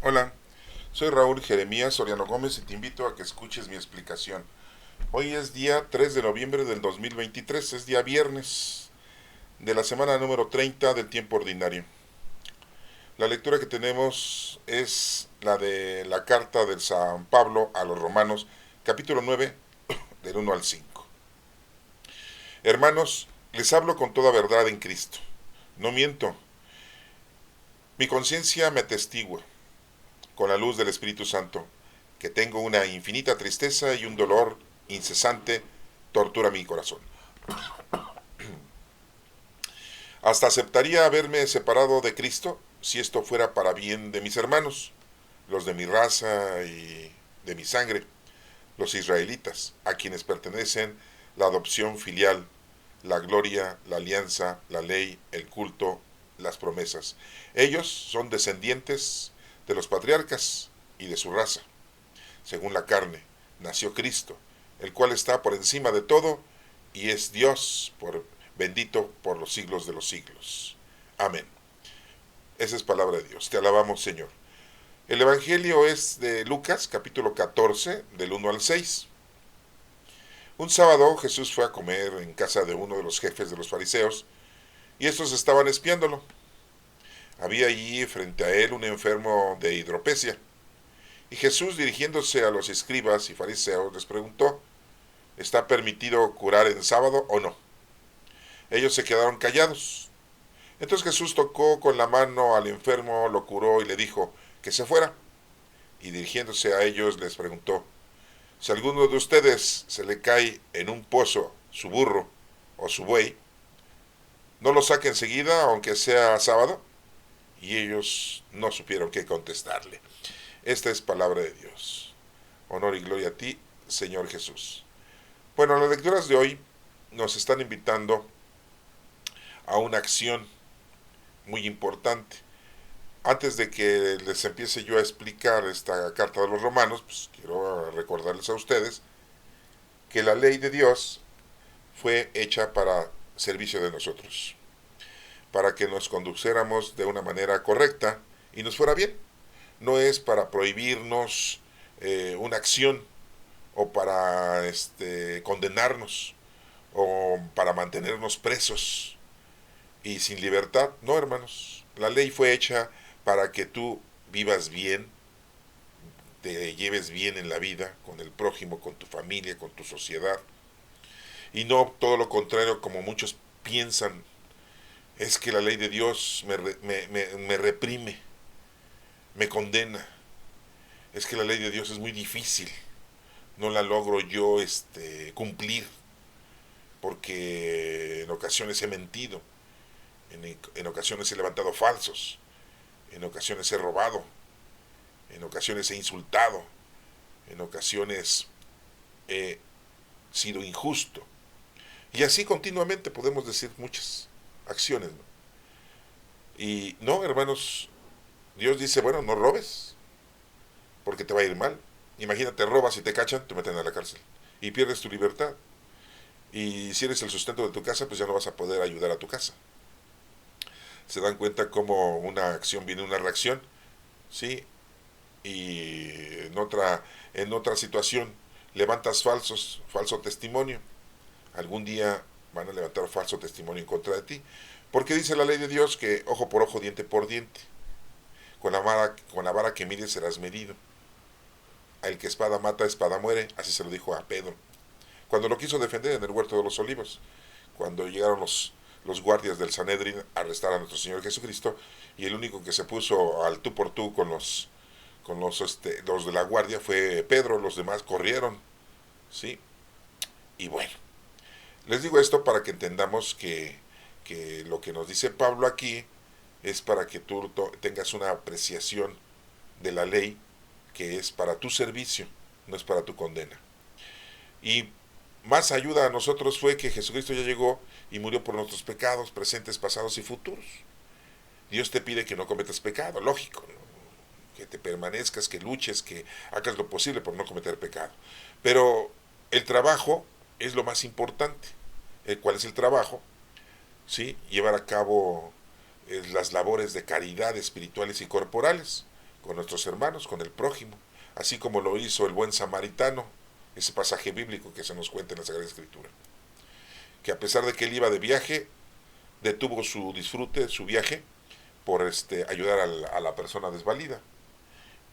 Hola, soy Raúl Jeremías Soriano Gómez y te invito a que escuches mi explicación. Hoy es día 3 de noviembre del 2023, es día viernes de la semana número 30 del tiempo ordinario. La lectura que tenemos es la de la carta del San Pablo a los Romanos, capítulo 9, del 1 al 5. Hermanos, les hablo con toda verdad en Cristo. No miento. Mi conciencia me atestigua, con la luz del Espíritu Santo, que tengo una infinita tristeza y un dolor incesante tortura mi corazón. Hasta aceptaría haberme separado de Cristo si esto fuera para bien de mis hermanos, los de mi raza y de mi sangre, los israelitas, a quienes pertenecen la adopción filial, la gloria, la alianza, la ley, el culto, las promesas. Ellos son descendientes de los patriarcas y de su raza. Según la carne, nació Cristo, el cual está por encima de todo y es Dios bendito por los siglos de los siglos. Amén. Esa es palabra de Dios. Te alabamos, Señor. El Evangelio es de Lucas, capítulo 14, del 1 al 6. Un sábado Jesús fue a comer en casa de uno de los jefes de los fariseos y estos estaban espiándolo. Había allí frente a él un enfermo de hidropesia. Y Jesús, dirigiéndose a los escribas y fariseos, les preguntó, ¿está permitido curar en sábado o no? Ellos se quedaron callados. Entonces Jesús tocó con la mano al enfermo, lo curó y le dijo que se fuera. Y dirigiéndose a ellos les preguntó, si a alguno de ustedes se le cae en un pozo su burro o su buey, ¿no lo saque enseguida aunque sea sábado? Y ellos no supieron qué contestarle. Esta es palabra de Dios. Honor y gloria a ti, Señor Jesús. Bueno, las lecturas de hoy nos están invitando a una acción muy importante. Antes de que les empiece yo a explicar esta carta de los romanos, pues quiero recordarles a ustedes que la ley de Dios fue hecha para servicio de nosotros, para que nos conduciéramos de una manera correcta y nos fuera bien. No es para prohibirnos una acción o para condenarnos o para mantenernos presos y sin libertad. No, hermanos. La ley fue hecha para que tú vivas bien, te lleves bien en la vida, con el prójimo, con tu familia, con tu sociedad. Y no todo lo contrario como muchos piensan. Es que la ley de Dios me reprime, me condena. Es que la ley de Dios es muy difícil. No la logro yo cumplir porque en ocasiones he mentido, en ocasiones he levantado falsos, en ocasiones he robado, en ocasiones he insultado, en ocasiones he sido injusto. Y así continuamente podemos decir muchas acciones, ¿no? Y no, hermanos, Dios dice, bueno, no robes, porque te va a ir mal. Imagínate, robas y te cachan, te meten a la cárcel y pierdes tu libertad. Y si eres el sustento de tu casa, pues ya no vas a poder ayudar a tu casa. Se dan cuenta cómo una acción viene una reacción, ¿sí? Y en otra situación levantas falso testimonio. Algún día van a levantar falso testimonio en contra de ti. Porque dice la ley de Dios que ojo por ojo, diente por diente. Con la vara que mides serás medido. El que espada mata, espada muere. Así se lo dijo a Pedro cuando lo quiso defender en el huerto de los olivos, cuando llegaron los guardias del Sanedrín a arrestar a nuestro Señor Jesucristo, y el único que se puso al tú por tú los de la guardia fue Pedro. Los demás corrieron, ¿sí? Y bueno, les digo esto para que entendamos que lo que nos dice Pablo aquí es para que tú tengas una apreciación de la ley que es para tu servicio, no es para tu condena. Y más ayuda a nosotros fue que Jesucristo ya llegó y murió por nuestros pecados, presentes, pasados y futuros. Dios te pide que no cometas pecado, lógico, ¿no? Que te permanezcas, que luches, que hagas lo posible por no cometer pecado. Pero el trabajo es lo más importante. ¿Cuál es el trabajo? ¿Sí? Llevar a cabo las labores de caridad espirituales y corporales, con nuestros hermanos, con el prójimo, así como lo hizo el buen samaritano, ese pasaje bíblico que se nos cuenta en la Sagrada Escritura, que a pesar de que él iba de viaje, detuvo su disfrute, su viaje, por ayudar a la persona desvalida,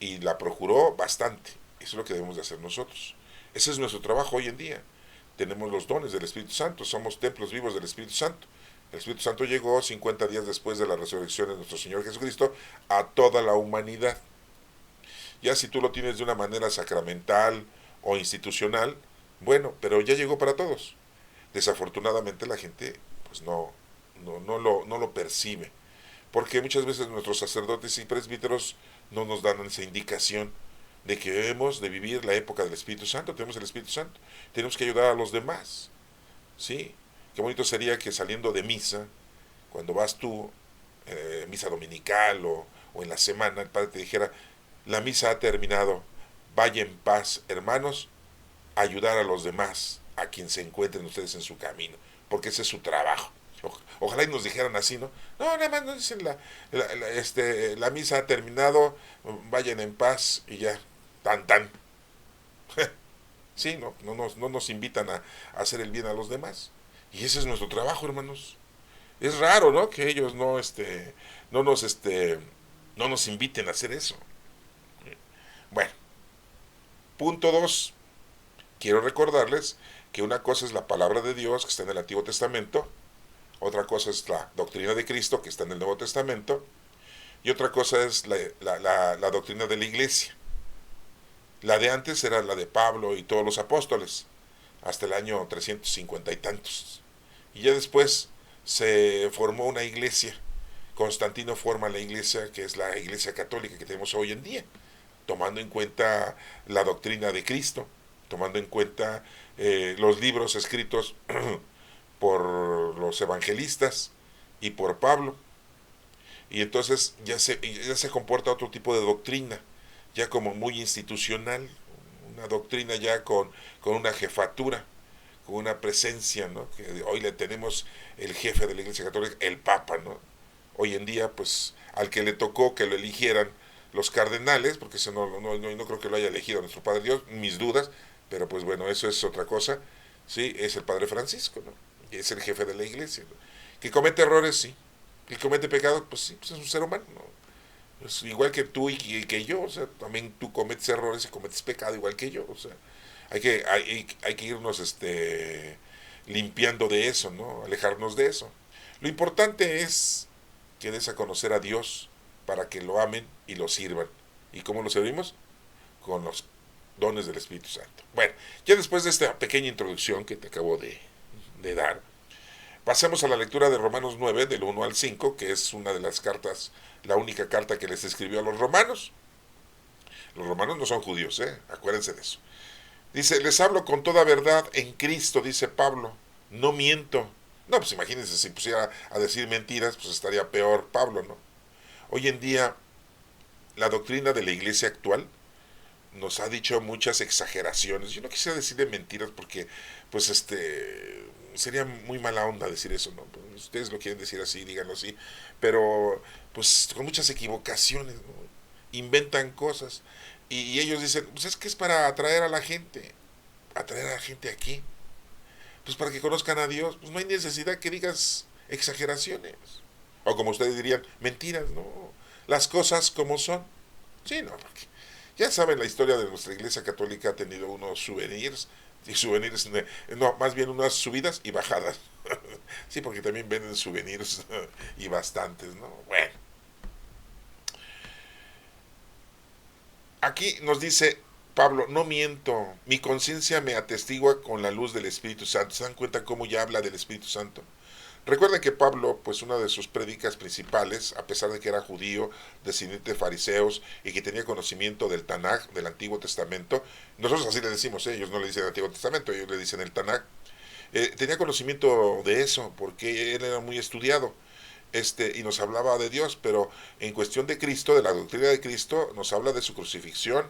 y la procuró bastante. Eso es lo que debemos de hacer nosotros. Ese es nuestro trabajo hoy en día. Tenemos los dones del Espíritu Santo, somos templos vivos del Espíritu Santo. El Espíritu Santo llegó 50 días después de la resurrección de nuestro Señor Jesucristo a toda la humanidad. Ya si tú lo tienes de una manera sacramental o institucional, bueno, pero ya llegó para todos. Desafortunadamente la gente pues no lo percibe, porque muchas veces nuestros sacerdotes y presbíteros no nos dan esa indicación de que debemos de vivir la época del Espíritu Santo. Tenemos el Espíritu Santo, tenemos que ayudar a los demás, ¿sí? Qué bonito sería que saliendo de misa, cuando vas tú, misa dominical o en la semana, el Padre te dijera, la misa ha terminado, vaya en paz, hermanos, a ayudar a los demás, a quien se encuentren ustedes en su camino, porque ese es su trabajo. Ojalá y nos dijeran así, ¿no? No, nada más nos dicen la misa ha terminado, vayan en paz y ya, tan tan. Sí, no nos invitan a hacer el bien a los demás. Y ese es nuestro trabajo, hermanos. Es raro, ¿no? Que ellos no nos, no nos inviten a hacer eso. Bueno, punto 2. Quiero recordarles que una cosa es la palabra de Dios que está en el Antiguo Testamento, otra cosa es la doctrina de Cristo que está en el Nuevo Testamento, y otra cosa es la doctrina de la Iglesia. La de antes era la de Pablo y todos los apóstoles, hasta el año 350 y tantos. Y ya después se formó una iglesia. Constantino forma la iglesia que es la iglesia católica que tenemos hoy en día, tomando en cuenta la doctrina de Cristo, tomando en cuenta los libros escritos por los evangelistas y por Pablo. Y entonces ya se comporta otro tipo de doctrina, ya como muy institucional, una doctrina ya con una jefatura, con una presencia, ¿no? Que hoy le tenemos el jefe de la Iglesia Católica, el Papa, ¿no? Hoy en día, pues, al que le tocó que lo eligieran los cardenales, porque eso no creo que lo haya elegido nuestro Padre Dios, mis dudas, pero pues bueno, eso es otra cosa, sí, es el Padre Francisco, ¿no? Es el jefe de la Iglesia, ¿no? Que comete errores, sí, que comete pecados, pues sí, pues es un ser humano, ¿no? Pues igual que tú y que yo, o sea, también tú cometes errores y cometes pecado igual que yo, o sea, hay que irnos limpiando de eso, ¿no? Alejarnos de eso. Lo importante es que des a conocer a Dios para que lo amen y lo sirvan. ¿Y cómo lo servimos? Con los dones del Espíritu Santo. Bueno, ya después de esta pequeña introducción que te acabo de dar, pasemos a la lectura de Romanos 9, del 1 al 5, que es una de las cartas, la única carta que les escribió a los romanos. Los romanos no son judíos, acuérdense de eso. Dice, les hablo con toda verdad en Cristo, dice Pablo, no miento. No, pues imagínense, si pusiera a decir mentiras, pues estaría peor Pablo, ¿no? Hoy en día, la doctrina de la iglesia actual nos ha dicho muchas exageraciones. Yo no quisiera decirle mentiras porque, pues, sería muy mala onda decir eso, ¿no? Pues, ustedes lo quieren decir así, díganlo así, pero, pues, con muchas equivocaciones, ¿no? Inventan cosas y ellos dicen, pues es que es para atraer a la gente aquí, pues para que conozcan a Dios, pues no hay necesidad que digas exageraciones, o como ustedes dirían, mentiras, ¿no? Las cosas como son, sí, no, porque ya saben la historia de nuestra iglesia católica ha tenido unos souvenirs, y souvenirs, no, más bien unas subidas y bajadas, sí, porque también venden souvenirs y bastantes, ¿no? Bueno, aquí nos dice Pablo, no miento, mi conciencia me atestigua con la luz del Espíritu Santo. ¿Se dan cuenta cómo ya habla del Espíritu Santo? Recuerden que Pablo, pues una de sus prédicas principales, a pesar de que era judío, descendiente de fariseos y que tenía conocimiento del Tanaj, del Antiguo Testamento, nosotros así le decimos, ellos no le dicen el Antiguo Testamento, ellos le dicen el Tanaj, tenía conocimiento de eso, porque él era muy estudiado, y nos hablaba de Dios, pero en cuestión de Cristo, de la doctrina de Cristo, nos habla de su crucifixión,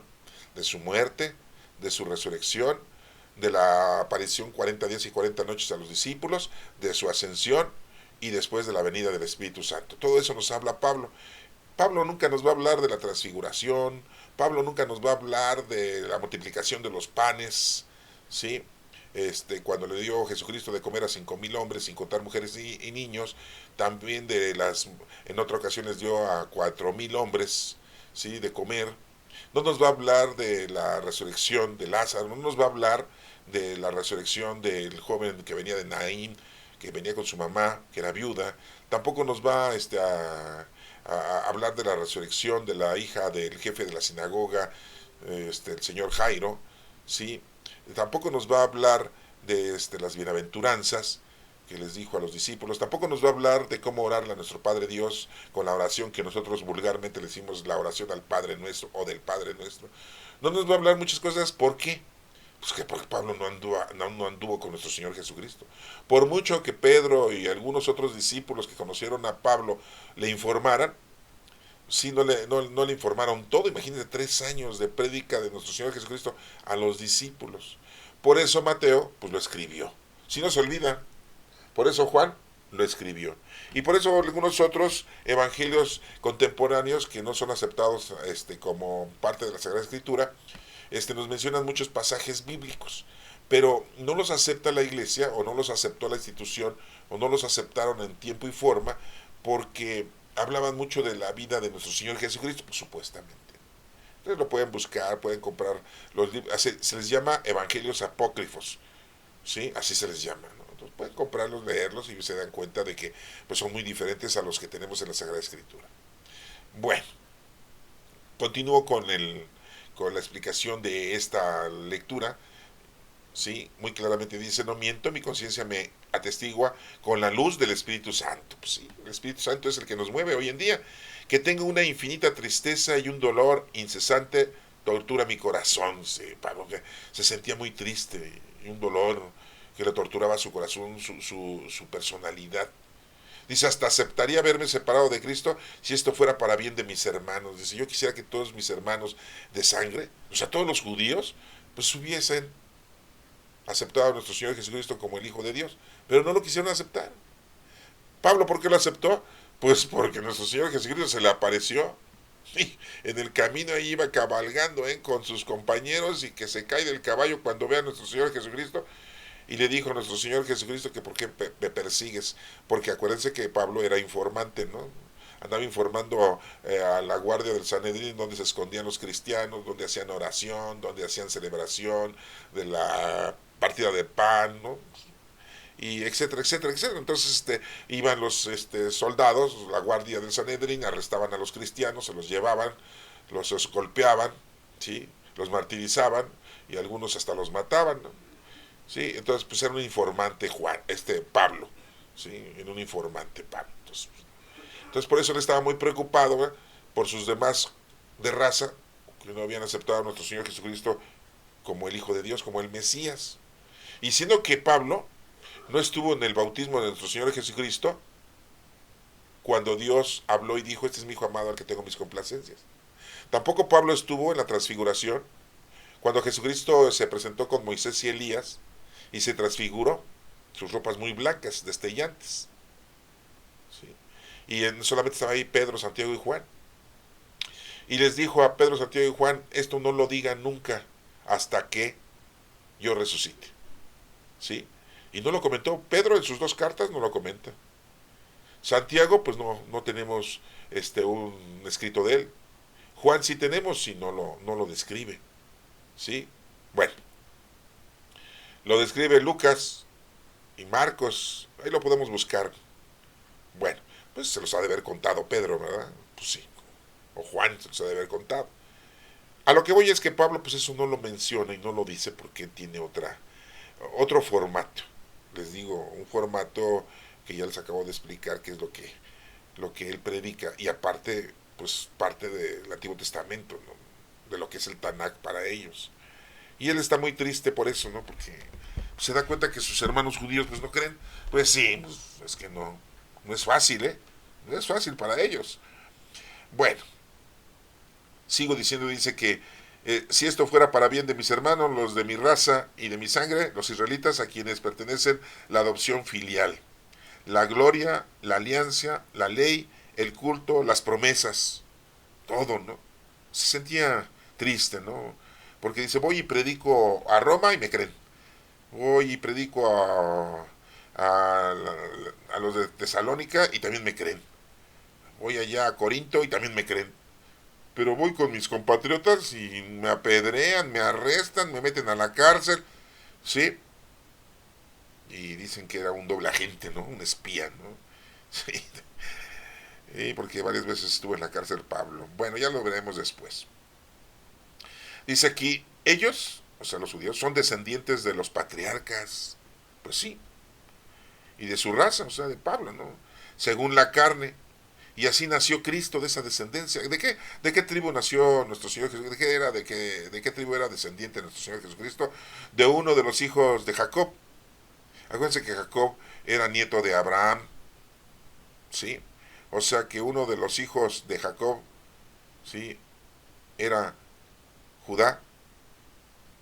de su muerte, de su resurrección, de la aparición 40 días y 40 noches a los discípulos, de su ascensión y después de la venida del Espíritu Santo. Todo eso nos habla Pablo. Pablo nunca nos va a hablar de la transfiguración, Pablo nunca nos va a hablar de la multiplicación de los panes, ¿sí? Cuando le dio Jesucristo de comer a 5,000 hombres, sin contar mujeres y niños, también en otras ocasiones dio a 4,000 hombres, ¿sí? De comer. No nos va a hablar de la resurrección de Lázaro, no nos va a hablar de la resurrección del joven que venía de Naín, que venía con su mamá, que era viuda. Tampoco nos va a hablar de la resurrección de la hija del jefe de la sinagoga, el señor Jairo, ¿sí? Tampoco nos va a hablar de las bienaventuranzas que les dijo a los discípulos. Tampoco nos va a hablar de cómo orarle a nuestro Padre Dios con la oración que nosotros vulgarmente le decimos, la oración al Padre Nuestro o del Padre Nuestro. No nos va a hablar muchas cosas. ¿Por qué? Pues que porque Pablo no anduvo con nuestro Señor Jesucristo. Por mucho que Pedro y algunos otros discípulos que conocieron a Pablo le informaran, sí, no le informaron todo. Imagínense 3 años de prédica de nuestro Señor Jesucristo a los discípulos. Por eso Mateo pues lo escribió. Si no se olvida, por eso Juan lo escribió. Y por eso algunos otros evangelios contemporáneos que no son aceptados como parte de la Sagrada Escritura, nos mencionan muchos pasajes bíblicos, pero no los acepta la iglesia, o no los aceptó la institución, o no los aceptaron en tiempo y forma, porque hablaban mucho de la vida de nuestro Señor Jesucristo, pues, supuestamente. Entonces lo pueden buscar, pueden comprar los libros, se les llama evangelios apócrifos, ¿sí? Así se les llama, ¿no? Entonces pueden comprarlos, leerlos y se dan cuenta de que pues, son muy diferentes a los que tenemos en la Sagrada Escritura. Bueno, continúo con la explicación de esta lectura. Sí, muy claramente dice: no miento, mi conciencia me atestigua con la luz del Espíritu Santo. Pues sí, el Espíritu Santo es el que nos mueve hoy en día. Que tengo una infinita tristeza y un dolor incesante tortura mi corazón. Sí, Pablo, que se sentía muy triste, y un dolor que le torturaba su corazón, su personalidad. Dice: hasta aceptaría verme separado de Cristo si esto fuera para bien de mis hermanos. Dice: yo quisiera que todos mis hermanos de sangre, o sea, todos los judíos, pues hubiesen aceptado a nuestro Señor Jesucristo como el Hijo de Dios, pero no lo quisieron aceptar. Pablo, ¿por qué lo aceptó? Pues porque nuestro Señor Jesucristo se le apareció. Sí, en el camino ahí iba cabalgando con sus compañeros, y que se cae del caballo cuando ve a nuestro Señor Jesucristo, y le dijo a nuestro Señor Jesucristo que por qué me persigues, porque acuérdense que Pablo era informante, ¿no? Andaba informando a la guardia del Sanedrín donde se escondían los cristianos, donde hacían oración, donde hacían celebración de la partida de pan, ¿no? Y etcétera, etcétera, etcétera. Entonces iban los soldados, la guardia del Sanedrín, arrestaban a los cristianos, se los llevaban, los golpeaban, ¿sí? Los martirizaban, y algunos hasta los mataban, ¿no? ¿Sí? Entonces pues era un informante Pablo, ¿sí? Era un informante Pablo. Entonces por eso él estaba muy preocupado, ¿verdad?, por sus demás de raza que no habían aceptado a nuestro Señor Jesucristo como el Hijo de Dios, como el Mesías. Y siendo que Pablo no estuvo en el bautismo de nuestro Señor Jesucristo, cuando Dios habló y dijo: este es mi Hijo amado al que tengo mis complacencias. Tampoco Pablo estuvo en la transfiguración, cuando Jesucristo se presentó con Moisés y Elías y se transfiguró, sus ropas muy blancas, destellantes. ¿Sí? Y solamente estaba ahí Pedro, Santiago y Juan. Y les dijo a Pedro, Santiago y Juan: esto no lo digan nunca hasta que yo resucite. ¿Sí? Y no lo comentó. Pedro en sus 2 cartas no lo comenta. Santiago, pues no tenemos un escrito de él. Juan sí tenemos, y no lo describe. ¿Sí? Bueno, lo describe Lucas y Marcos. Ahí lo podemos buscar. Bueno, pues se los ha de haber contado Pedro, ¿verdad? Pues sí. O Juan se los ha de haber contado. A lo que voy es que Pablo pues eso no lo menciona y no lo dice porque tiene otro formato. Les digo, un formato que ya les acabo de explicar que es lo que él predica, y aparte pues parte del Antiguo Testamento, ¿no?, de lo que es el Tanakh para ellos. Y él está muy triste por eso, ¿no?, porque se da cuenta que sus hermanos judíos pues no creen. Pues sí, pues, es que no es fácil, no es fácil para ellos. Bueno, sigo diciendo, dice que si esto fuera para bien de mis hermanos, los de mi raza y de mi sangre, los israelitas, a quienes pertenecen la adopción filial, la gloria, la alianza, la ley, el culto, las promesas. todo, ¿no? Se sentía triste, ¿no? Porque dice, voy y predico a Roma y me creen. Voy y predico a los de Tesalónica y también me creen. Voy allá a Corinto y también me creen. Pero voy con mis compatriotas y me apedrean, me arrestan, me meten a la cárcel, ¿sí? Y dicen que era un doble agente, ¿no? Un espía, ¿no? Sí. Y porque varias veces estuvo en la cárcel Pablo. Bueno, ya lo veremos después. Dice aquí, ellos, o sea, los judíos, son descendientes de los patriarcas. Pues sí. Y de su raza, o sea, de Pablo, ¿no? Según la carne. Y así nació Cristo de esa descendencia. ¿De qué tribu nació nuestro Señor Jesucristo? ¿De qué tribu era descendiente nuestro Señor Jesucristo? De uno de los hijos de Jacob. Acuérdense que Jacob era nieto de Abraham. ¿Sí? O sea que uno de los hijos de Jacob, ¿sí? Era Judá.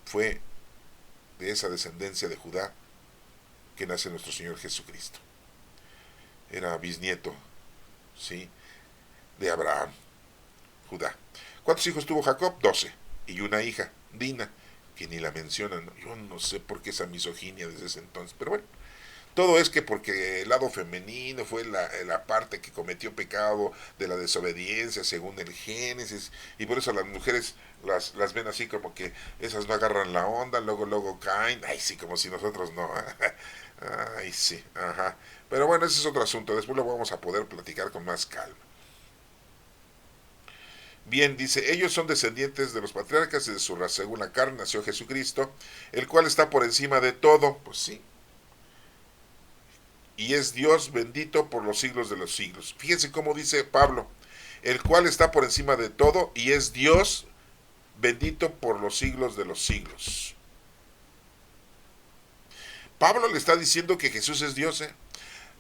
Fue de esa descendencia de Judá que nace nuestro Señor Jesucristo. Era bisnieto, ¿sí? De Abraham, Judá. ¿Cuántos hijos tuvo Jacob? 12. Y una hija, Dina, que ni la mencionan. Yo no sé por qué esa misoginia desde ese entonces, pero bueno. Todo es que porque el lado femenino fue la parte que cometió pecado de la desobediencia según el Génesis, y por eso las mujeres las ven así como que esas no agarran la onda, luego caen, ay sí, como si nosotros no, ay sí, ajá. Pero bueno, ese es otro asunto, después lo vamos a poder platicar con más calma. Bien, dice, ellos son descendientes de los patriarcas y de su raza, según la carne nació Jesucristo, el cual está por encima de todo, pues sí, y es Dios bendito por los siglos de los siglos. Fíjense cómo dice Pablo, el cual está por encima de todo y es Dios bendito por los siglos de los siglos. Pablo le está diciendo que Jesús es Dios.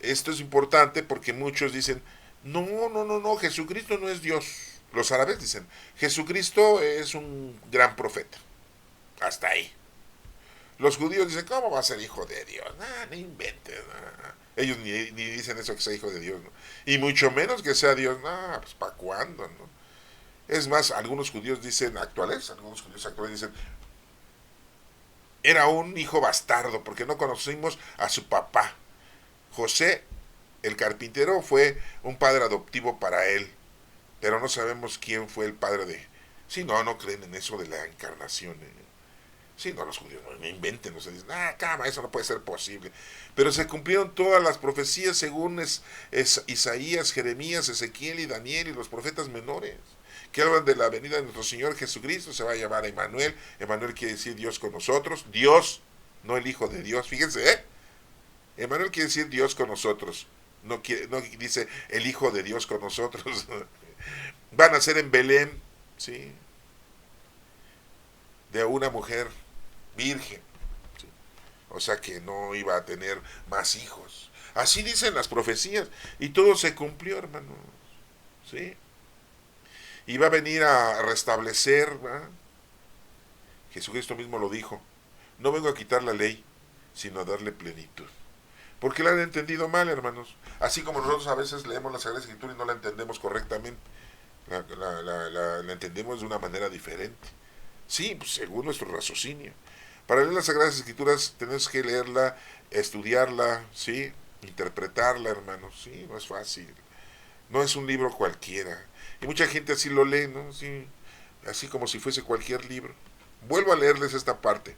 Esto es importante porque muchos dicen, no, Jesucristo no es Dios. Los árabes dicen, Jesucristo es un gran profeta. Hasta ahí. Los judíos dicen, ¿cómo va a ser hijo de Dios? No inventes. Ellos ni dicen eso, que sea hijo de Dios, ¿no? Y mucho menos que sea Dios. Pues ¿para cuándo, no? Es más, algunos judíos dicen, era un hijo bastardo, porque no conocimos a su papá. José, el carpintero, fue un padre adoptivo para él, pero no sabemos quién fue el padre de... Sí, no creen en eso de la encarnación, Sí, no, los judíos no inventen, no se dicen, cama, eso no puede ser posible. Pero se cumplieron todas las profecías según Isaías, Jeremías, Ezequiel y Daniel y los profetas menores, que hablan de la venida de nuestro Señor Jesucristo. Se va a llamar Emmanuel. Emmanuel quiere decir Dios con nosotros. Dios, no el Hijo de Dios. Fíjense, Emmanuel quiere decir Dios con nosotros. No dice el Hijo de Dios con nosotros. Van a ser en Belén, ¿sí? De una mujer virgen, ¿sí? O sea que no iba a tener más hijos. Así dicen las profecías y todo se cumplió, hermanos, ¿sí? Y va a venir a restablecer, ¿verdad? Jesucristo mismo lo dijo, no vengo a quitar la ley, sino a darle plenitud. Porque la han entendido mal, hermanos. Así como nosotros a veces leemos la Sagrada Escritura y no la entendemos correctamente, la entendemos de una manera diferente. Sí, pues según nuestro raciocinio. Para leer las Sagradas Escrituras tenemos que leerla, estudiarla, ¿sí? Interpretarla, hermanos, sí, no es fácil. No es un libro cualquiera. Y mucha gente así lo lee, ¿no? Sí, así como si fuese cualquier libro. Vuelvo a leerles esta parte.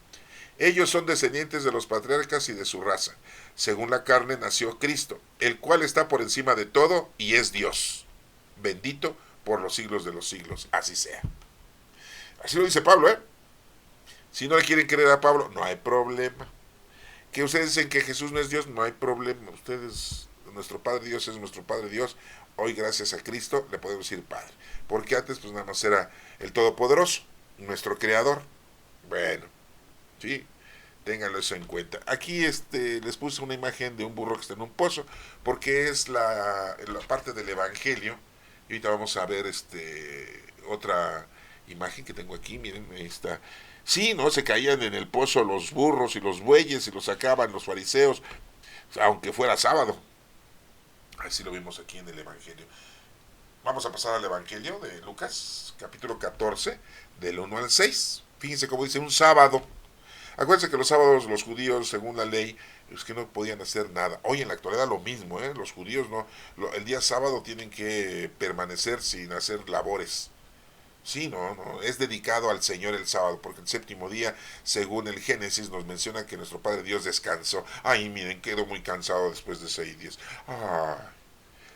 Ellos son descendientes de los patriarcas y de su raza. Según la carne nació Cristo, el cual está por encima de todo y es Dios. Bendito por los siglos de los siglos. Así sea. Así lo dice Pablo, Si no le quieren creer a Pablo, no hay problema. Que ustedes dicen que Jesús no es Dios, no hay problema. Ustedes, nuestro Padre Dios es nuestro Padre Dios. Hoy, gracias a Cristo, le podemos decir Padre. Porque antes, pues nada más era el Todopoderoso, nuestro Creador. Bueno, sí, ténganlo eso en cuenta. Aquí les puse una imagen de un burro que está en un pozo, porque es la parte del Evangelio. Y ahorita vamos a ver otra imagen que tengo aquí, miren, ahí está. Sí, ¿no? Se caían en el pozo los burros y los bueyes y los sacaban los fariseos, aunque fuera sábado. Así lo vimos aquí en el Evangelio. Vamos a pasar al Evangelio de Lucas, capítulo 14, del 1 al 6. Fíjense cómo dice un sábado. Acuérdense que los sábados los judíos, según la ley, es que no podían hacer nada. Hoy en la actualidad lo mismo, ¿eh? Los judíos no, el día sábado tienen que permanecer sin hacer labores. Sí, no, es dedicado al Señor el sábado, porque el séptimo día, según el Génesis, nos menciona que nuestro Padre Dios descansó. Ay, miren, quedó muy cansado después de 6 días. Ay,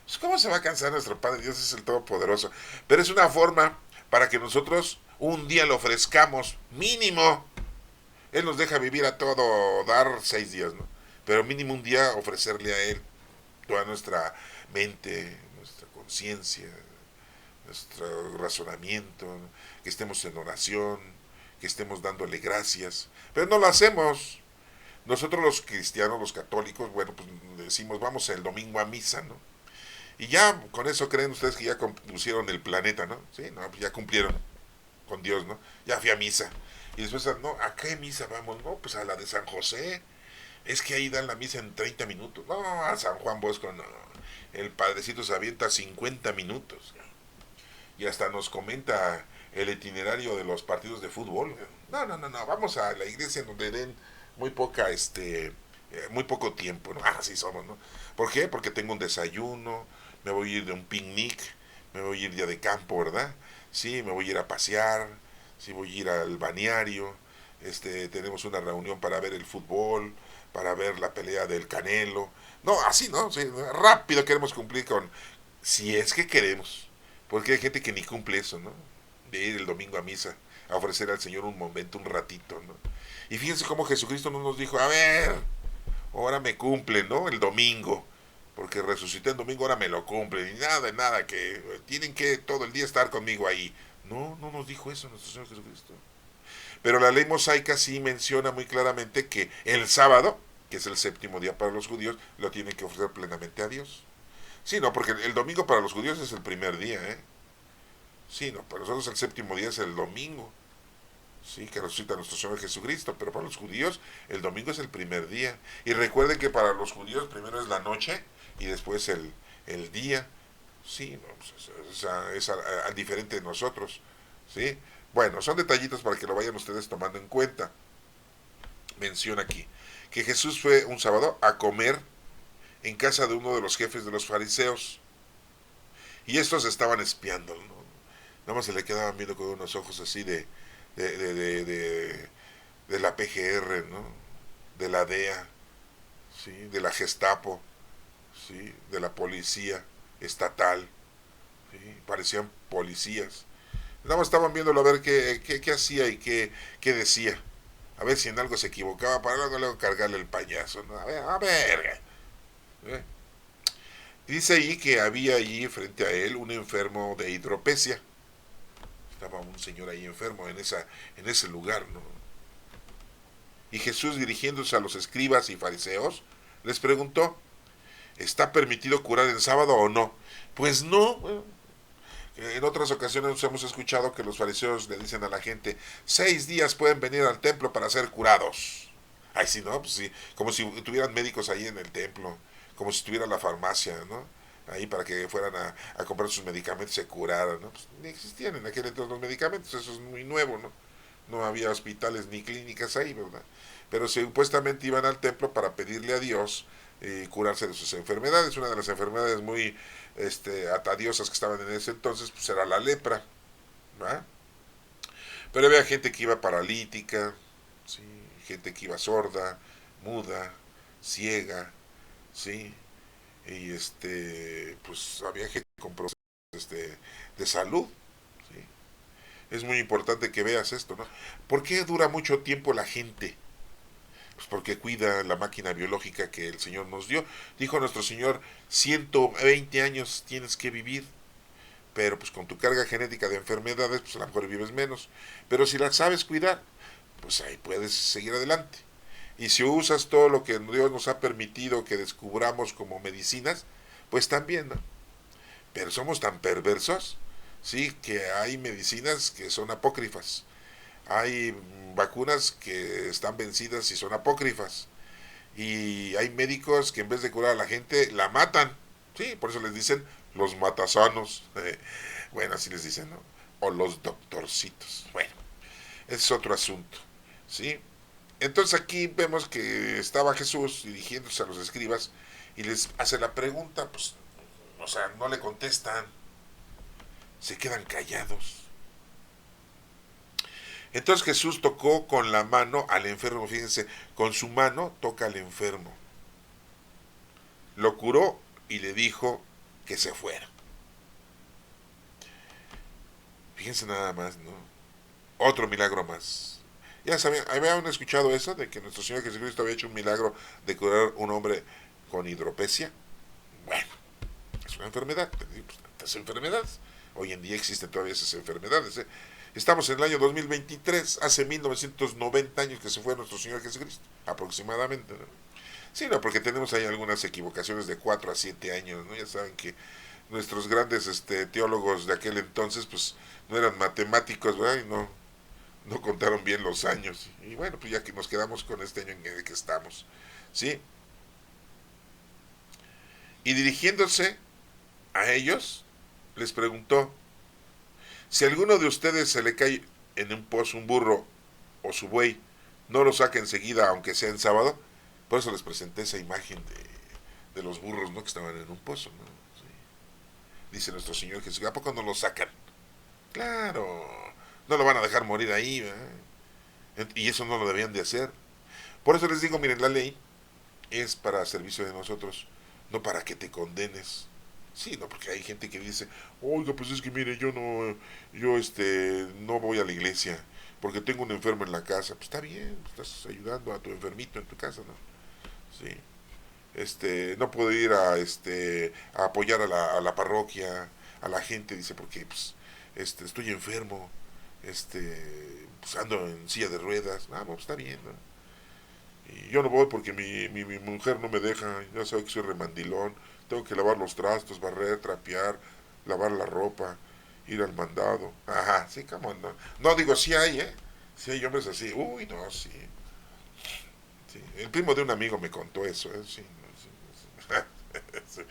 pues, ¿cómo se va a cansar nuestro Padre Dios? Es el Todopoderoso. Pero es una forma para que nosotros un día le ofrezcamos, mínimo. Él nos deja vivir a todo dar 6 días, ¿no? Pero mínimo un día ofrecerle a Él toda nuestra mente, nuestra conciencia, nuestro razonamiento, ¿no? Que estemos en oración, que estemos dándole gracias. Pero no lo hacemos. Nosotros los cristianos, los católicos, bueno, pues decimos, vamos el domingo a misa, ¿no? Y ya con eso creen ustedes que ya compusieron el planeta, ¿no? Sí, no, pues ya cumplieron con Dios, ¿no? Ya fui a misa. Y después, no, ¿a qué misa vamos? No, pues a la de San José. Es que ahí dan la misa en 30 minutos. No, a San Juan Bosco no. El padrecito se avienta 50 minutos. Y hasta nos comenta el itinerario de los partidos de fútbol. No, vamos a la iglesia en donde den muy poca, muy poco tiempo, ¿no? Así somos, ¿no? ¿Por qué? Porque tengo un desayuno, me voy a ir de un picnic, me voy a ir día de campo, ¿verdad? Sí, me voy a ir a pasear, sí, voy a ir al balneario, tenemos una reunión para ver el fútbol, para ver la pelea del Canelo. No, así, ¿no? Sí, rápido queremos cumplir con, si es que queremos, porque hay gente que ni cumple eso, ¿no? De ir el domingo a misa, a ofrecer al Señor un momento, un ratito, ¿no? Y fíjense cómo Jesucristo no nos dijo, a ver, ahora me cumple, ¿no? El domingo, porque resucité el domingo, ahora me lo cumple. Y nada, nada, que tienen que todo el día estar conmigo ahí. No, no nos dijo eso nuestro Señor Jesucristo. Pero la ley mosaica sí menciona muy claramente que el sábado, que es el séptimo día para los judíos, lo tienen que ofrecer plenamente a Dios. Sí, no, porque el domingo para los judíos es el primer día, ¿eh? Sí, no, para nosotros el séptimo día es el domingo. Sí, que resucita nuestro Señor Jesucristo, pero para los judíos el domingo es el primer día. Y recuerden que para los judíos primero es la noche y después el día. Sí, no, pues es diferente de nosotros. ¿Sí? Bueno, son detallitos para que lo vayan ustedes tomando en cuenta. Menciona aquí que Jesús fue un sábado a comer en casa de uno de los jefes de los fariseos. Y estos estaban espiando, ¿no? Nada más se le quedaban viendo con unos ojos así de, de, de, de, de la PGR, ¿no? De la DEA, ¿sí? De la Gestapo, ¿sí? De la policía estatal, ¿sí? Parecían policías. Nada más estaban viéndolo a ver qué hacía y qué decía. A ver si en algo se equivocaba para luego cargarle el payaso, ¿no? A ver. ¿Eh? Dice ahí que había allí frente a él un enfermo de hidropesia. Estaba un señor ahí enfermo en ese lugar, ¿no? Y Jesús, dirigiéndose a los escribas y fariseos, les preguntó, ¿está permitido curar en sábado o no? Pues no. Bueno, en otras ocasiones hemos escuchado que los fariseos le dicen a la gente, 6 días pueden venir al templo para ser curados. Ay, sí, ¿no? Pues sí, como si tuvieran médicos ahí en el templo, como si tuviera la farmacia, ¿no? Ahí para que fueran a comprar sus medicamentos y se curaran, ¿no? Pues ni existían en aquel entonces los medicamentos, eso es muy nuevo, ¿no? No había hospitales ni clínicas ahí, ¿verdad? Pero supuestamente iban al templo para pedirle a Dios curarse de sus enfermedades. Una de las enfermedades muy atadiosas que estaban en ese entonces pues era la lepra, ¿verdad? Pero había gente que iba paralítica, ¿sí? Gente que iba sorda, muda, ciega, ¿sí? Y pues había gente con problemas de salud, ¿sí? Es muy importante que veas esto, ¿no? ¿Por qué dura mucho tiempo la gente? Pues porque cuida la máquina biológica que el Señor nos dio. Dijo nuestro Señor, 120 años tienes que vivir, pero pues con tu carga genética de enfermedades, pues a lo mejor vives menos. Pero si la sabes cuidar, pues ahí puedes seguir adelante. Y si usas todo lo que Dios nos ha permitido que descubramos como medicinas, pues también, ¿no? Pero somos tan perversos, sí, que hay medicinas que son apócrifas. Hay vacunas que están vencidas y son apócrifas. Y hay médicos que en vez de curar a la gente, la matan. Sí, por eso les dicen los matasanos, bueno, así les dicen, ¿no? O los doctorcitos. Bueno, ese es otro asunto, ¿sí? Entonces aquí vemos que estaba Jesús dirigiéndose a los escribas y les hace la pregunta, pues, o sea, no le contestan, se quedan callados. Entonces Jesús tocó con la mano al enfermo, fíjense, con su mano toca al enfermo, lo curó y le dijo que se fuera. Fíjense nada más, ¿no? Otro milagro más. Ya saben, ¿habían escuchado eso de que nuestro Señor Jesucristo había hecho un milagro de curar a un hombre con hidropesia? Bueno, es una enfermedad, tantas enfermedades. Hoy en día existen todavía esas enfermedades. Estamos en el año 2023, hace 1990 años que se fue nuestro Señor Jesucristo, aproximadamente, ¿no? Sí, no, porque tenemos ahí algunas equivocaciones de 4 a 7 años, ¿no? Ya saben que nuestros grandes teólogos de aquel entonces, pues, no eran matemáticos, ¿verdad? Y no contaron bien los años. Y bueno, pues ya que nos quedamos con este año en el que estamos, ¿sí? Y dirigiéndose a ellos, les preguntó, si a alguno de ustedes se le cae en un pozo un burro o su buey, no lo saque enseguida, aunque sea en sábado. Por eso les presenté esa imagen de los burros, ¿no? Que estaban en un pozo, ¿no? Sí. Dice nuestro Señor Jesús, ¿a poco no lo sacan? Claro, no lo van a dejar morir ahí, ¿verdad? Y eso no lo debían de hacer. Por eso les digo, miren, la ley es para servicio de nosotros, no para que te condenes. Sí, no, porque hay gente que dice, oiga, pues es que mire, yo no voy a la iglesia porque tengo un enfermo en la casa. Pues está bien, estás ayudando a tu enfermito en tu casa, ¿no? Sí. No puedo ir a apoyar a la parroquia, a la gente, dice, porque pues, estoy enfermo, pues ando en silla de ruedas. Ah, pues está bien, ¿no? Y yo no voy porque mi mujer no me deja, ya sabe que soy remandilón, tengo que lavar los trastos, barrer, trapear, lavar la ropa, ir al mandado. Ajá, sí, cómo no. No, digo, sí hay, ¿eh? Sí hay hombres así. Uy, no, sí. Sí. El primo de un amigo me contó eso, ¿eh? Sí, no, sí.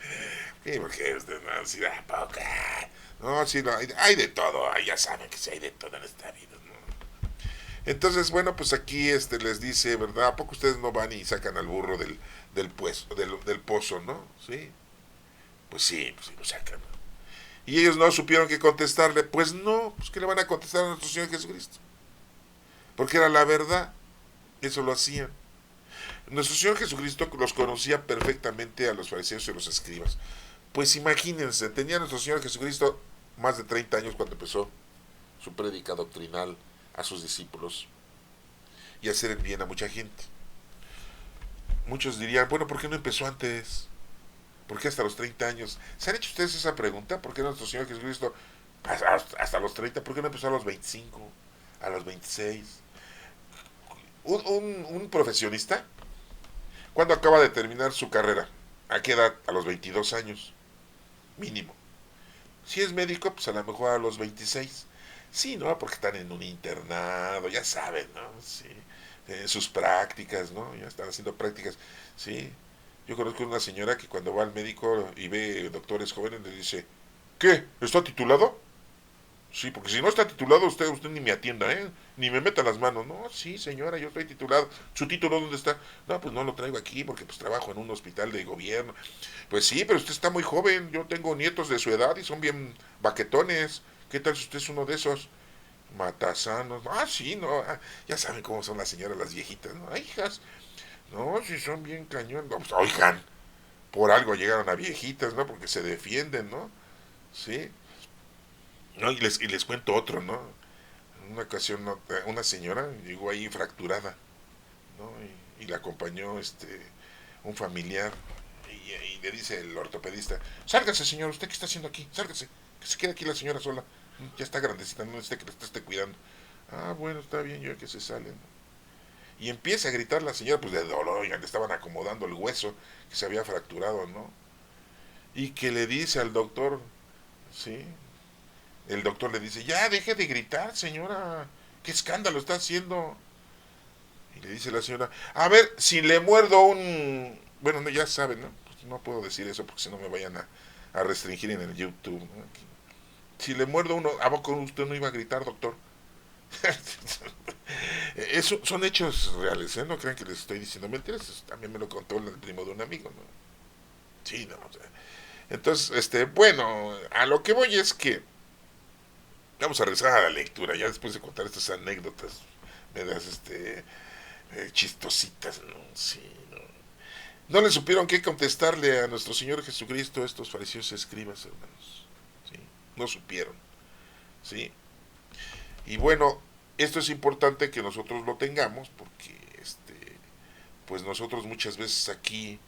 Sí, porque usted no, sí da poca. No, sí, no, hay de todo, ya saben que sí hay de todo en esta vida, ¿no? Entonces, bueno, pues aquí les dice, ¿verdad? ¿A poco ustedes no van y sacan al burro del pozo, ¿no? Sí. Pues sí, lo sacan. Y ellos no supieron qué contestarle. Pues no, pues ¿qué le van a contestar a nuestro Señor Jesucristo? Porque era la verdad. Eso lo hacían. Nuestro Señor Jesucristo los conocía perfectamente a los fariseos y a los escribas. Pues imagínense, tenía nuestro Señor Jesucristo más de 30 años cuando empezó su prédica doctrinal a sus discípulos y hacer el bien a mucha gente. Muchos dirían, bueno, ¿por qué no empezó antes? ¿Por qué hasta los 30 años? ¿Se han hecho ustedes esa pregunta? ¿Por qué nuestro Señor Jesucristo hasta los 30? ¿Por qué no empezó a los 25? ¿A los 26? Un profesionista, ¿cuándo acaba de terminar su carrera? ¿A qué edad? A los 22 años, mínimo. Si es médico, pues a lo mejor a los 26. Sí, ¿no? Porque están en un internado, ya saben, ¿no? Sí. Sus prácticas, ¿no? Ya están haciendo prácticas. Sí. Yo conozco una señora que cuando va al médico y ve doctores jóvenes le dice, ¿qué? ¿Está titulado? Sí, porque si no está titulado usted ni me atienda, ¿eh? Ni me meta las manos. No, sí, señora, yo estoy titulado. ¿Su título dónde está? No, pues no lo traigo aquí porque pues trabajo en un hospital de gobierno. Pues sí, pero usted está muy joven. Yo tengo nietos de su edad y son bien baquetones. ¿Qué tal si usted es uno de esos? Matasanos. Ah, sí, no. Ya saben cómo son las señoras, las viejitas, ¿no? Ay, hijas. No, si son bien cañón. No, pues, oigan, por algo llegaron a viejitas, ¿no? Porque se defienden, ¿no? Sí. No, y les cuento otro, ¿no? En una ocasión una señora llegó ahí fracturada, ¿no? Y la acompañó un familiar y le dice el ortopedista, sálgase señor, ¿usted qué está haciendo aquí? Sálgase, que se quede aquí la señora sola, ya está grandecita, no necesita que la esté cuidando. Ah, bueno, está bien, yo que se sale, ¿no? Y empieza a gritar la señora, pues de dolor, ya le estaban acomodando el hueso que se había fracturado, ¿no? Y que le dice al doctor, sí, el doctor le dice, ya deje de gritar, señora, qué escándalo está haciendo. Y le dice la señora, a ver, si le muerdo un... Bueno, no, ya saben, ¿no? Pues no puedo decir eso porque si no me vayan a restringir en el YouTube, ¿no? Si le muerdo uno, ¿a poco usted no iba a gritar, doctor? Eso son hechos reales, ¿eh? No crean que les estoy diciendo mentiras, eso también me lo contó el primo de un amigo, ¿no? Sí, no, o sea, entonces, bueno, a lo que voy es que vamos a regresar a la lectura, ya después de contar estas anécdotas, medias, chistositas, ¿no? Sí, no. No le supieron qué contestarle a nuestro Señor Jesucristo estos fariseos escribas, hermanos. ¿Sí? No supieron, ¿sí? Y bueno, esto es importante que nosotros lo tengamos porque, pues nosotros muchas veces aquí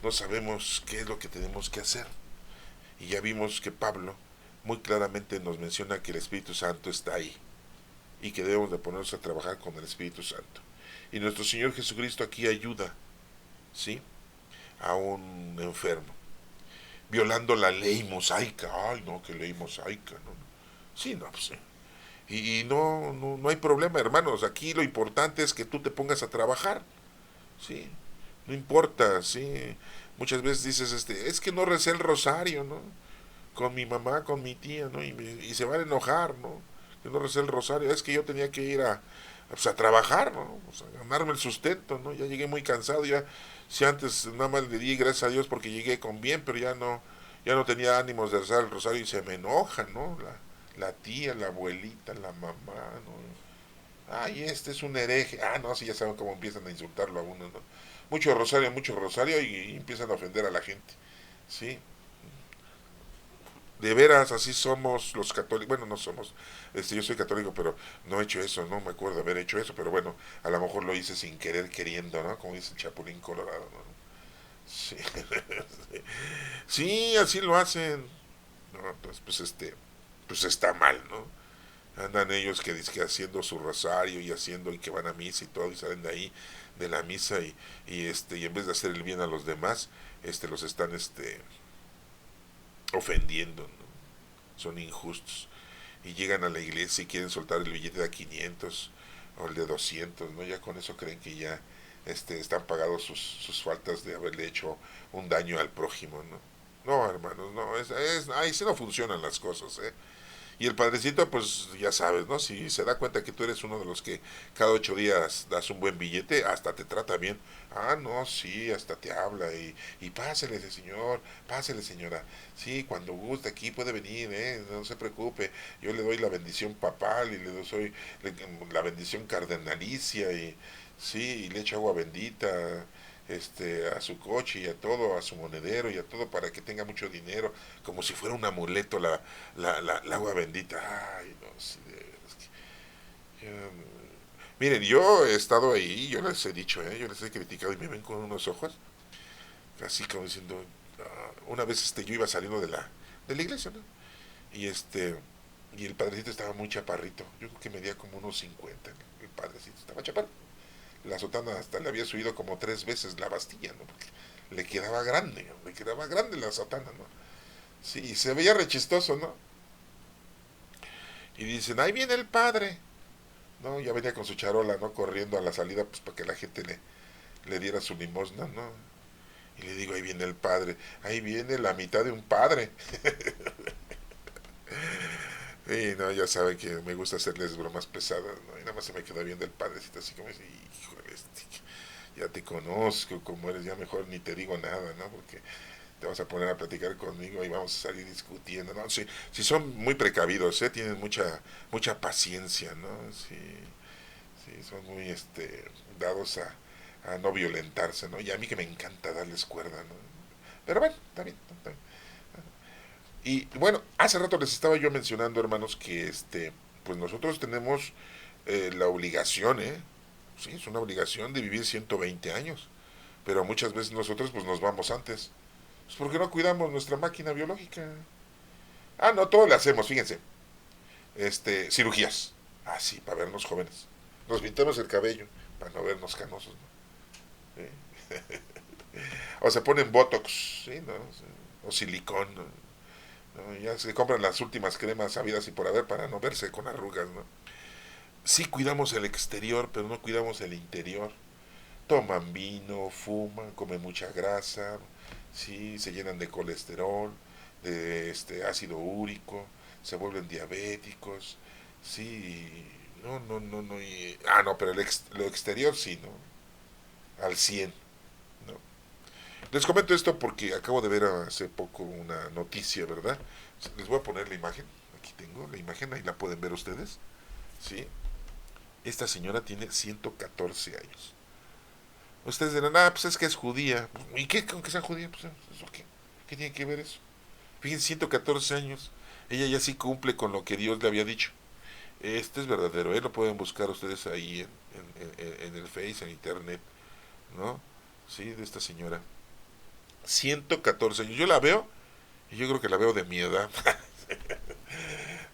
no sabemos qué es lo que tenemos que hacer. Y ya vimos que Pablo muy claramente nos menciona que el Espíritu Santo está ahí y que debemos de ponernos a trabajar con el Espíritu Santo. Y nuestro Señor Jesucristo aquí ayuda, ¿sí?, a un enfermo, violando la ley mosaica. Ay, no, que ley mosaica, ¿no? Sí, no, pues sí. Y no hay problema, hermanos. Aquí lo importante es que tú te pongas a trabajar, ¿sí? No importa, ¿sí? Muchas veces dices, es que no recé el rosario, ¿no? Con mi mamá, con mi tía, ¿no? Y se van a enojar, ¿no? Que no recé el rosario. Es que yo tenía que ir pues a trabajar, ¿no? Pues a ganarme el sustento, ¿no? Ya llegué muy cansado, ya, si antes nada más le di gracias a Dios porque llegué con bien, pero ya no tenía ánimos de rezar el rosario y se me enojan, ¿no? La tía, la abuelita, la mamá, ¿no? Ay, este es un hereje. Ah, no, sí, ya saben cómo empiezan a insultarlo a uno, ¿no? Mucho rosario y empiezan a ofender a la gente, ¿sí? De veras, así somos los católicos. Bueno, no somos, yo soy católico, pero no he hecho eso, no me acuerdo de haber hecho eso, pero bueno, a lo mejor lo hice sin querer, queriendo, ¿no? Como dice el Chapulín Colorado, ¿no? Sí, sí, así lo hacen. No, pues está mal, ¿no? Andan ellos que dizque haciendo su rosario y haciendo y que van a misa y todo y salen de ahí de la misa y en vez de hacer el bien a los demás, los están ofendiendo, ¿no? Son injustos y llegan a la iglesia y quieren soltar el billete de 500 o el de 200, ¿no? Ya con eso creen que ya están pagados sus faltas de haberle hecho un daño al prójimo, ¿no? No, hermanos, no, ahí sí no funcionan las cosas, ¿eh? Y el padrecito, pues ya sabes, ¿no? Si se da cuenta que tú eres uno de los que cada 8 días das un buen billete, hasta te trata bien. Ah, no, sí, hasta te habla y pásele ese señor, pásele señora. Sí, cuando guste aquí puede venir, ¿eh? No se preocupe. Yo le doy la bendición papal y le doy la bendición cardenalicia y sí, y le echo agua bendita a su coche y a todo, a su monedero y a todo para que tenga mucho dinero, como si fuera un amuleto la agua bendita. Ay, no, sí, es que, miren, yo he estado ahí, yo les he dicho, yo les he criticado y me ven con unos ojos, así como diciendo, una vez yo iba saliendo de la iglesia, ¿no? Y y el padrecito estaba muy chaparrito, yo creo que medía como unos 50, el padrecito estaba chaparro. La sotana hasta le había subido como 3 veces la bastilla, ¿no? Porque le quedaba grande la sotana, ¿no? Sí, se veía rechistoso, ¿no? Y dicen, ahí viene el padre, ¿no? Ya venía con su charola, ¿no? Corriendo a la salida, pues para que la gente le diera su limosna, ¿no? Y le digo, ahí viene el padre, ahí viene la mitad de un padre. Y no, ya saben que me gusta hacerles bromas pesadas, ¿no? Y nada más se me queda viendo el padrecito así como dice, híjole, ya te conozco como eres, ya mejor ni te digo nada, ¿no? Porque te vas a poner a platicar conmigo y vamos a salir discutiendo, ¿no? Sí, sí son muy precavidos, ¿eh? Tienen mucha paciencia, ¿no? Sí, sí, son muy, dados a no violentarse, ¿no? Y a mí que me encanta darles cuerda, ¿no? Pero bueno, está bien, está bien. Y bueno, hace rato les estaba yo mencionando, hermanos, que pues nosotros tenemos la obligación, ¿eh? Sí, es una obligación de vivir 120 años. Pero muchas veces nosotros pues nos vamos antes. Pues porque no cuidamos nuestra máquina biológica. Ah, no, todo le hacemos, fíjense. Cirugías. Ah, sí, para vernos jóvenes. Nos pintamos el cabello para no vernos canosos, ¿no? O se ponen botox, ¿sí? ¿No? O silicón, ¿no? ¿No? Ya se compran las últimas cremas habidas y por haber para no verse con arrugas, ¿no? Sí cuidamos el exterior, pero no cuidamos el interior. Toman vino, fuman, comen mucha grasa, sí, se llenan de colesterol, ácido úrico, se vuelven diabéticos, sí, no, no, pero lo exterior sí, ¿no? Al 100, ¿no? Les comento esto porque acabo de ver hace poco una noticia, ¿verdad? Les voy a poner la imagen, aquí tengo la imagen, ahí la pueden ver ustedes, ¿sí? Esta señora tiene 114 años. Ustedes dirán, pues es que es judía. ¿Y qué con que sea judía? Pues eso qué, ¿qué tiene que ver eso? Fíjense, 114 años. Ella ya sí cumple con lo que Dios le había dicho. Este es verdadero, lo pueden buscar ustedes ahí en el Face, en Internet, ¿no? Sí, de esta señora. 114 años. Yo la veo y yo creo que la veo de mi edad.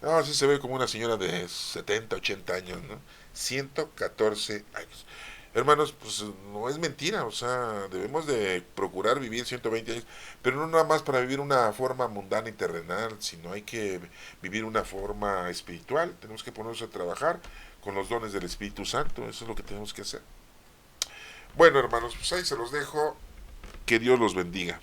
No, sí se ve como una señora de 70 80 años, ¿no? 114 años. Hermanos, pues no es mentira, o sea, debemos de procurar vivir 120 años, pero no nada más para vivir una forma mundana y terrenal, sino hay que vivir una forma espiritual, tenemos que ponernos a trabajar con los dones del Espíritu Santo, eso es lo que tenemos que hacer. Bueno, hermanos, pues ahí se los dejo, que Dios los bendiga.